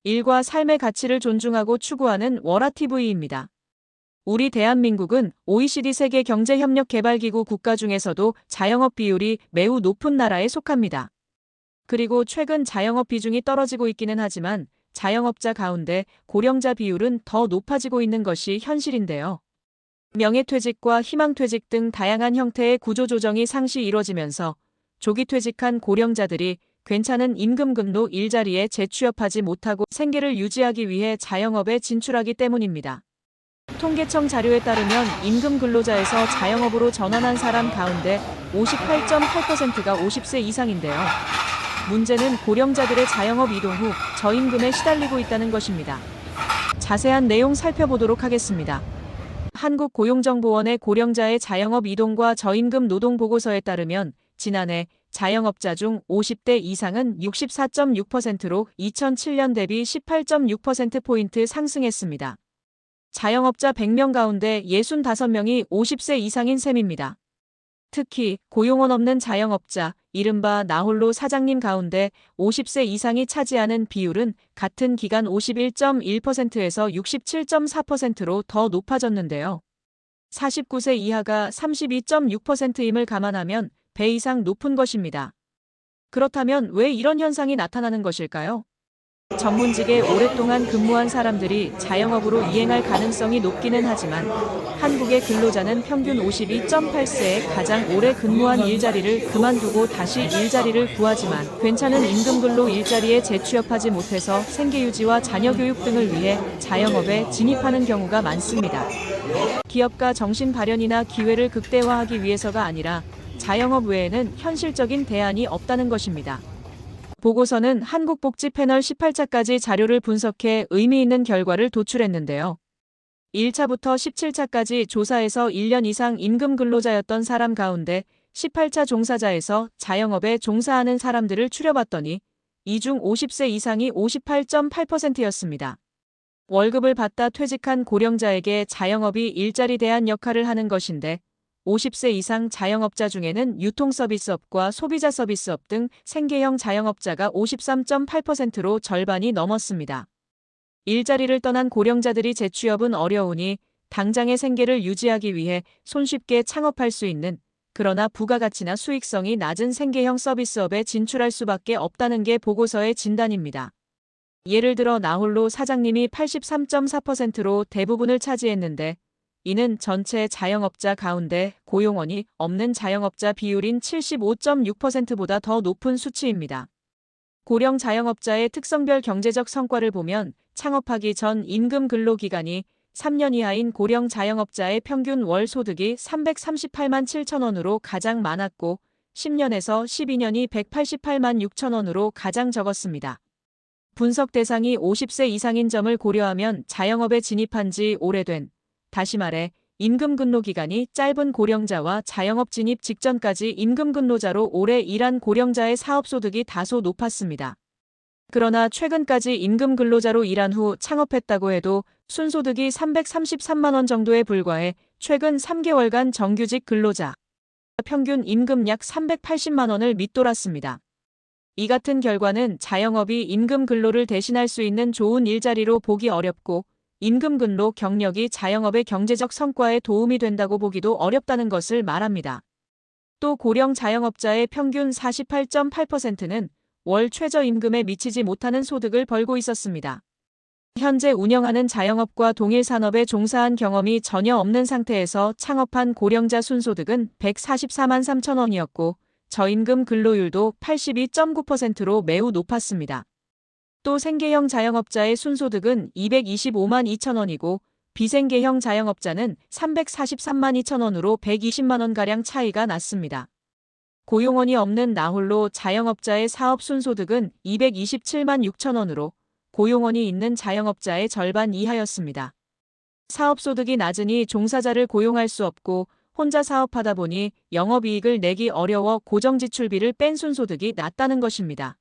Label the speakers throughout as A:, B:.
A: 일과 삶의 가치를 존중하고 추구하는 워라티브이입니다. 우리 대한민국은 OECD 세계경제협력개발기구 국가 중에서도 자영업 비율이 매우 높은 나라에 속합니다. 그리고 최근 자영업 비중이 떨어지고 있기는 하지만 자영업자 가운데 고령자 비율은 더 높아지고 있는 것이 현실인데요. 명예퇴직과 희망퇴직 등 다양한 형태의 구조조정이 상시 이뤄지면서 조기퇴직한 고령자들이 괜찮은 임금근로 일자리에 재취업하지 못하고 생계를 유지하기 위해 자영업에 진출하기 때문입니다. 통계청 자료에 따르면 임금근로자에서 자영업으로 전환한 사람 가운데 58.8%가 50세 이상인데요. 문제는 고령자들의 자영업 이동 후 저임금에 시달리고 있다는 것입니다. 자세한 내용 살펴보도록 하겠습니다. 한국고용정보원의 고령자의 자영업 이동과 저임금 노동 보고서에 따르면 지난해 자영업자 중 50대 이상은 64.6%로 2007년 대비 18.6%포인트 상승했습니다. 자영업자 100명 가운데 65명이 50세 이상인 셈입니다. 특히 고용원 없는 자영업자, 이른바 나홀로 사장님 가운데 50세 이상이 차지하는 비율은 같은 기간 51.1%에서 67.4%로 더 높아졌는데요. 49세 이하가 32.6%임을 감안하면 배 이상 높은 것입니다. 그렇다면 왜 이런 현상이 나타나는 것일까요? 전문직에 오랫동안 근무한 사람들이 자영업으로 이행할 가능성이 높기는 하지만 한국의 근로자는 평균 52.8세에 가장 오래 근무한 일자리를 그만두고 다시 일자리를 구하지만 괜찮은 임금근로 일자리에 재취업하지 못해서 생계유지와 자녀교육 등을 위해 자영업에 진입하는 경우가 많습니다. 기업가 정신 발현이나 기회를 극대화하기 위해서가 아니라 자영업 외에는 현실적인 대안이 없다는 것입니다. 보고서는 한국복지 패널 18차까지 자료를 분석해 의미 있는 결과를 도출했는데요. 1차부터 17차까지 조사에서 1년 이상 임금 근로자였던 사람 가운데 18차 종사자에서 자영업에 종사하는 사람들을 추려봤더니 이 중 50세 이상이 58.8%였습니다. 월급을 받다 퇴직한 고령자에게 자영업이 일자리 대안 역할을 하는 것인데 50세 이상 자영업자 중에는 유통서비스업과 소비자서비스업 등 생계형 자영업자가 53.8%로 절반이 넘었습니다. 일자리를 떠난 고령자들이 재취업은 어려우니 당장의 생계를 유지하기 위해 손쉽게 창업할 수 있는 그러나 부가가치나 수익성이 낮은 생계형 서비스업에 진출할 수밖에 없다는 게 보고서의 진단입니다. 예를 들어 나홀로 사장님이 83.4%로 대부분을 차지했는데 이는 전체 자영업자 가운데 고용원이 없는 자영업자 비율인 75.6%보다 더 높은 수치입니다. 고령 자영업자의 특성별 경제적 성과를 보면 창업하기 전 임금 근로 기간이 3년 이하인 고령 자영업자의 평균 월 소득이 338만 7천 원으로 가장 많았고 10년에서 12년이 188만 6천 원으로 가장 적었습니다. 분석 대상이 50세 이상인 점을 고려하면 자영업에 진입한 지 오래된 다시 말해 임금 근로 기간이 짧은 고령자와 자영업 진입 직전까지 임금 근로자로 오래 일한 고령자의 사업소득이 다소 높았습니다. 그러나 최근까지 임금 근로자로 일한 후 창업했다고 해도 순소득이 333만 원 정도에 불과해 최근 3개월간 정규직 근로자 평균 임금 약 380만 원을 밑돌았습니다. 이 같은 결과는 자영업이 임금 근로를 대신할 수 있는 좋은 일자리로 보기 어렵고 임금 근로 경력이 자영업의 경제적 성과에 도움이 된다고 보기도 어렵다는 것을 말합니다. 또 고령 자영업자의 평균 48.8%는 월 최저임금에 미치지 못하는 소득을 벌고 있었습니다. 현재 운영하는 자영업과 동일 산업에 종사한 경험이 전혀 없는 상태에서 창업한 고령자 순소득은 144만 3천 원이었고 저임금 근로율도 82.9%로 매우 높았습니다. 또 생계형 자영업자의 순소득은 225만 2천 원이고 비생계형 자영업자는 343만 2천 원으로 120만 원가량 차이가 났습니다. 고용원이 없는 나홀로 자영업자의 사업 순소득은 227만 6천 원으로 고용원이 있는 자영업자의 절반 이하였습니다. 사업소득이 낮으니 종사자를 고용할 수 없고 혼자 사업하다 보니 영업이익을 내기 어려워 고정지출비를 뺀 순소득이 낮다는 것입니다.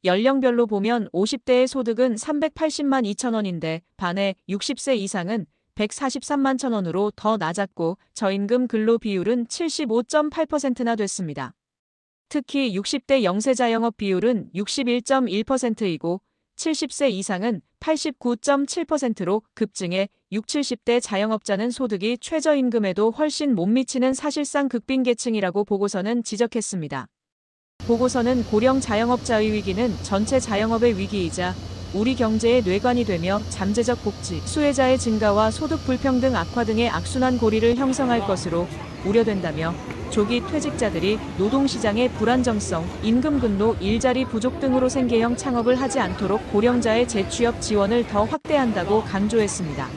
A: 연령별로 보면 50대의 소득은 380만 2천 원인데 반해 60세 이상은 143만 천 원으로 더 낮았고 저임금 근로 비율은 75.8%나 됐습니다. 특히 60대 영세 자영업 비율은 61.1%이고 70세 이상은 89.7%로 급증해 60, 70대 자영업자는 소득이 최저임금에도 훨씬 못 미치는 사실상 극빈계층이라고 보고서는 지적했습니다. 보고서는 고령 자영업자의 위기는 전체 자영업의 위기이자 우리 경제의 뇌관이 되며 잠재적 복지 수혜자의 증가와 소득 불평등 악화 등의 악순환 고리를 형성할 것으로 우려된다며 조기 퇴직자들이 노동시장의 불안정성, 임금 근로, 일자리 부족 등으로 생계형 창업을 하지 않도록 고령자의 재취업 지원을 더 확대한다고 강조했습니다.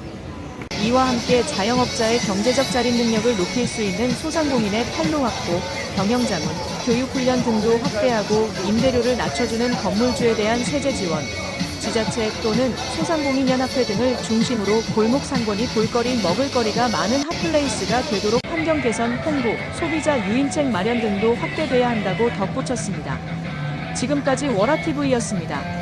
A: 이와 함께 자영업자의 경제적 자립 능력을 높일 수 있는 소상공인의 판로 확보, 경영자문, 교육훈련 등도 확대하고 임대료를 낮춰주는 건물주에 대한 세제 지원, 지자체 또는 소상공인연합회 등을 중심으로 골목 상권이 볼거리 먹을거리가 많은 핫플레이스가 되도록 환경 개선, 홍보, 소비자 유인책 마련 등도 확대돼야 한다고 덧붙였습니다. 지금까지 월화TV였습니다.